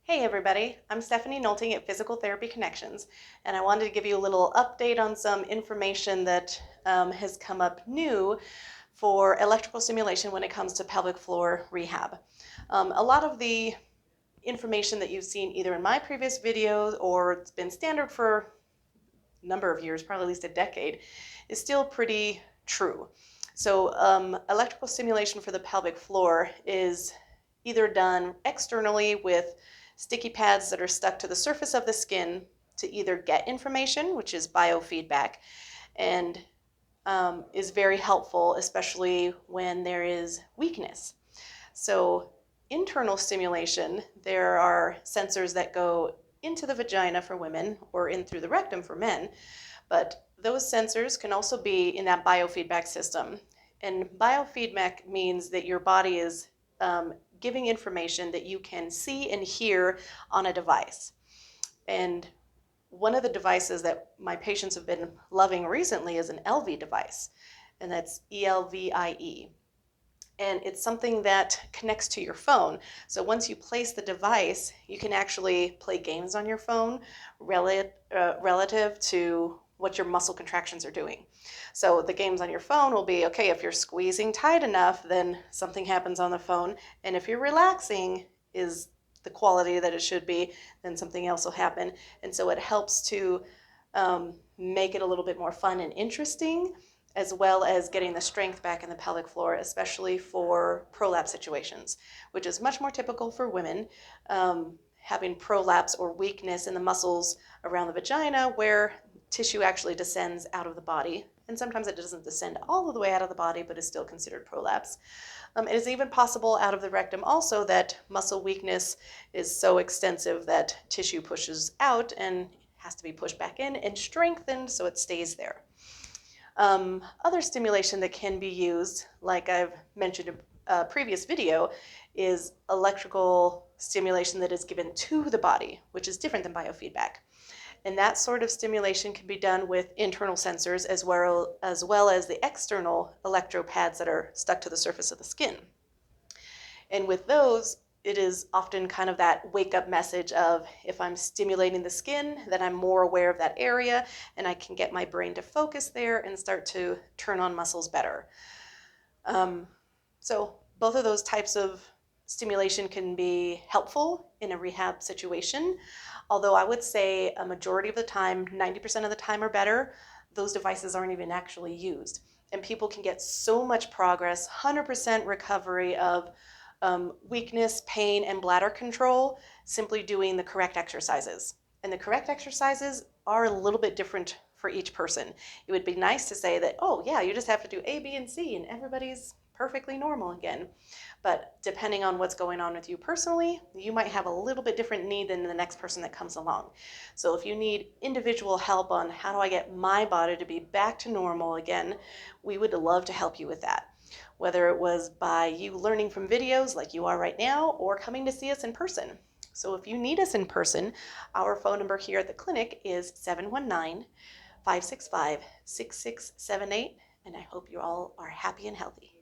Hey everybody, I'm Stephanie Nolting at Physical Therapy Connections, and I wanted to give you a little update on some information that has come up new for electrical stimulation when it comes to pelvic floor rehab. A lot of the information that you've seen either in my previous videos or it's been standard for a number of years, probably at least a decade, is still pretty true. So electrical stimulation for the pelvic floor is either done externally with sticky pads that are stuck to the surface of the skin to either get information, which is biofeedback, and is very helpful, especially when there is weakness. So internal stimulation, there are sensors that go into the vagina for women or in through the rectum for men, but those sensors can also be in that biofeedback system. And biofeedback means that your body is giving information that you can see and hear on a device. And one of the devices that my patients have been loving recently is an LV device, and that's ELVIE. And it's something that connects to your phone. So once you place the device, you can actually play games on your phone relative to what your muscle contractions are doing. So the games on your phone will be, okay, if you're squeezing tight enough, then something happens on the phone. And if you're relaxing is the quality that it should be, then something else will happen. And so it helps to make it a little bit more fun and interesting, as well as getting the strength back in the pelvic floor, especially for prolapse situations, which is much more typical for women, having prolapse or weakness in the muscles around the vagina where tissue actually descends out of the body. And sometimes it doesn't descend all of the way out of the body, but is still considered prolapse. It is even possible out of the rectum also that muscle weakness is so extensive that tissue pushes out and has to be pushed back in and strengthened so it stays there. Other stimulation that can be used, like I've mentioned in a previous video, is electrical stimulation that is given to the body, which is different than biofeedback. And that sort of stimulation can be done with internal sensors as well as the external electropads that are stuck to the surface of the skin. And with those, it is often kind of that wake-up message of if I'm stimulating the skin, then I'm more aware of that area and I can get my brain to focus there and start to turn on muscles better. So both of those types of stimulation can be helpful in a rehab situation, although I would say a majority of the time, 90% of the time or better, those devices aren't even actually used. And people can get so much progress, 100% recovery of weakness, pain, and bladder control simply doing the correct exercises. And the correct exercises are a little bit different for each person. It would be nice to say that, oh yeah, you just have to do A, B, and C and everybody's perfectly normal again. But depending on what's going on with you personally, you might have a little bit different need than the next person that comes along. So if you need individual help on how do I get my body to be back to normal again, we would love to help you with that. Whether it was by you learning from videos like you are right now or coming to see us in person. So if you need us in person, our phone number here at the clinic is 719-565-6678, and I hope you all are happy and healthy.